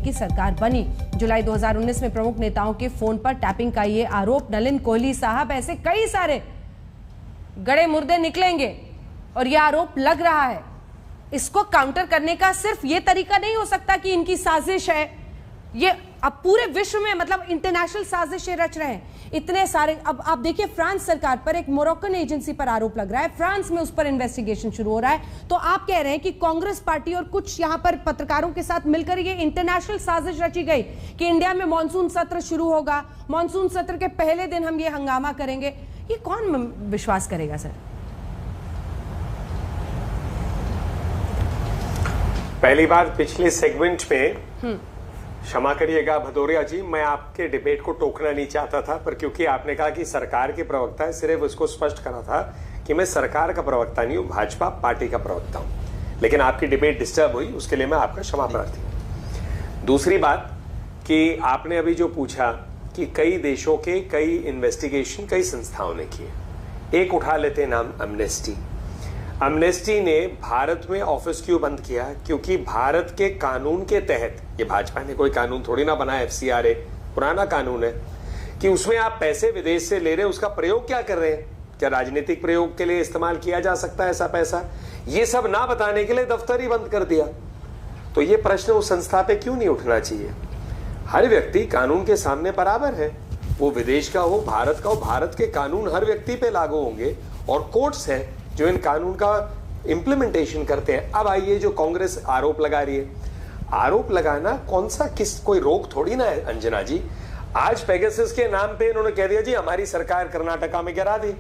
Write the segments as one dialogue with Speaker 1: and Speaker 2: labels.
Speaker 1: की सरकार बनी। जुलाई 2019 में प्रमुख नेताओं के फोन पर टैपिंग का ये आरोप। नलिन कोहली साहब, ऐसे कई सारे गड़े मुर्दे निकलेंगे और यह आरोप लग रहा है। इसको काउंटर करने का सिर्फ ये तरीका नहीं हो सकता कि इनकी साजिश है। ये अब पूरे विश्व में मतलब इंटरनेशनल साजिशें रच रहे हैं इतने सारे। अब आप देखिए, फ्रांस सरकार पर एक मोरक्कन एजेंसी पर आरोप लग रहा है, फ्रांस में उस पर इन्वेस्टिगेशन शुरू हो रहा है। तो आप कह रहे हैं कि कांग्रेस पार्टी और कुछ यहां पर पत्रकारों के साथ मिलकर ये इंटरनेशनल साजिश रची गई कि इंडिया में मानसून सत्र शुरू होगा, मानसून सत्र के पहले दिन हम ये हंगामा करेंगे। ये कौन विश्वास करेगा सर?
Speaker 2: पहली बार पिछले सेगमेंट में, क्षमा करिएगा भदौरिया जी, मैं आपके डिबेट को टोकना नहीं चाहता था, पर क्योंकि आपने कहा कि सरकार के प्रवक्ता है, सिर्फ उसको स्पष्ट करा था कि मैं सरकार का प्रवक्ता नहीं हूं, भाजपा पार्टी का प्रवक्ता हूं। लेकिन आपकी डिबेट डिस्टर्ब हुई, उसके लिए मैं आपका क्षमा प्रार्थी हूं। दूसरी बात कि आपने अभी जो पूछा कि कई देशों के कई इन्वेस्टिगेशन कई संस्थाओं ने किए। एक उठा लेते हैं नाम एमनेस्टी। एमनेस्टी ने भारत में ऑफिस क्यों बंद किया? क्योंकि भारत के कानून के तहत, ये भाजपा ने कोई कानून थोड़ी ना बनाया, FCRA पुराना कानून है, कि उसमें आप पैसे विदेश से ले रहे हैं, उसका प्रयोग क्या कर रहे हैं, क्या राजनीतिक प्रयोग के लिए इस्तेमाल किया जा सकता है ऐसा पैसा? ये सब ना बताने के लिए दफ्तर ही बंद कर दिया। तो ये प्रश्न उस संस्था पे क्यों नहीं उठना चाहिए? हर व्यक्ति कानून के सामने बराबर है, वो विदेश का हो, भारत का हो, भारत के कानून हर व्यक्ति पे लागू होंगे और कोर्ट्स हैं जो इन कानून का इंप्लीमेंटेशन करते हैं। अब आइए, जो कांग्रेस आरोप लगा रही है, आरोप लगाना कौन सा कोई रोक थोड़ी ना है अंजना जी। आज पेगासस के नाम पे इन्होंने कह दिया जी हमारी सरकार कर्नाटका में गिरा दी।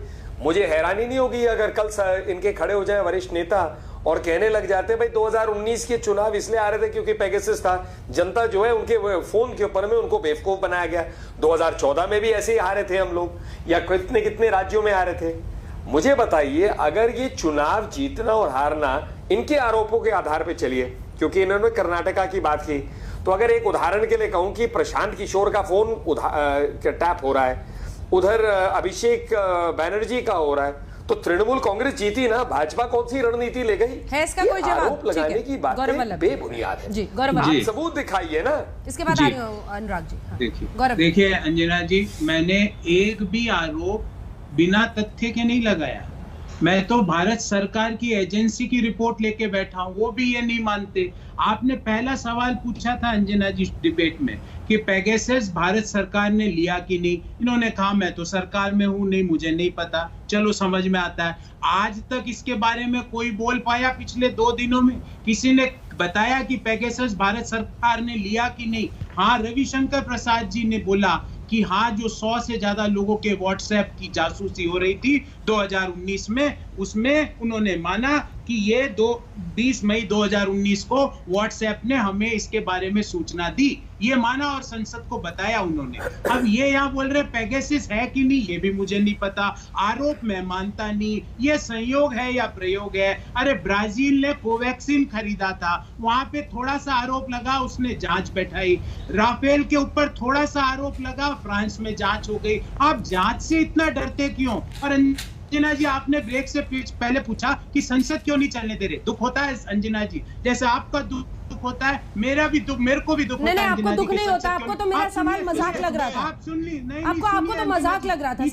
Speaker 2: मुझे हैरानी नहीं होगी अगर कल इनके खड़े हो जाए वरिष्ठ नेता और कहने लग जाते भाई 2019 के चुनाव इसलिए आ रहे थे क्योंकि पेगासस था, जनता जो है उनके फोन के ऊपर में उनको बेवकूफ बनाया गया। 2014 में भी ऐसे ही आ रहे थे हम लोग, या कितने कितने राज्यों में आ रहे थे। मुझे बताइए, अगर ये चुनाव जीतना और हारना इनके आरोपों के आधार पे चलिए, क्योंकि इन्होंने कर्नाटका की बात की, तो अगर एक उदाहरण के लिए कहूं कि प्रशांत किशोर का फोन टैप हो रहा है, उधर अभिषेक बैनर्जी का हो रहा है, तो तृणमूल कांग्रेस जीती ना, भाजपा कौन सी रणनीति ले गई
Speaker 1: है? इसका कोई जवाब
Speaker 2: आरोप लगाने की बात बेबुनियाद है
Speaker 1: जी।
Speaker 2: आप सबूत दिखाइए ना।
Speaker 1: इसके बाद अनुराग जी।
Speaker 3: देखिए अंजना जी, मैंने एक भी आरोप बिना तथ्य के नहीं लगाया। मैं तो भारत सरकार की एजेंसी की रिपोर्ट लेके बैठा हूं, वो भी ये नहीं मानते। आपने पहला सवाल पूछा था अंजना जी डिबेट में कि पेगासस भारत सरकार ने लिया कि नहीं। इन्होंने कहा मैं तो सरकार में हूं, नहीं मुझे नहीं पता। चलो समझ में आता है। आज तक इसके बारे में कोई बोल पाया? पिछले 2 दिनों में किसी ने बताया कि पेगासस भारत सरकार ने लिया कि नहीं? हाँ, रविशंकर प्रसाद जी ने बोला कि हाँ, जो 100 से ज्यादा लोगों के व्हाट्सएप की जासूसी हो रही थी 2019 में, उसमें उन्होंने माना कि ये 20 मई 2019 को व्हाट्सएप ने हमें इसके बारे में सूचना दी, ये माना और संसद को बताया उन्होंने। अब ये यहाँ बोल रहे पेगासस है कि नहीं, ये भी मुझे नहीं पता। आरोप मैं मानता नहीं, ये संयोग है या प्रयोग है। अरे ब्राजील ने कोवैक्सीन खरीदा था, वहां पे थोड़ा सा आरोप लगा, उसने जांच बैठाई। राफेल के ऊपर थोड़ा सा आरोप लगा, फ्रांस में जांच हो गई। आप जांच से इतना डरते क्यों? और अंजना जी, आपने ब्रेक से पहले पूछा कि संसद क्यों नहीं चलने दे रहे। दुख होता है अंजना जी, जैसे आपका दुख होता है, मेरा भी दुख, मेरे को भी दुख होता है।
Speaker 1: आपको दुख नहीं होता, आपको तो मेरा सवाल मजाक लग रहा था।
Speaker 3: आप सुन ली नहीं?
Speaker 1: आपको तो मजाक लग रहा था।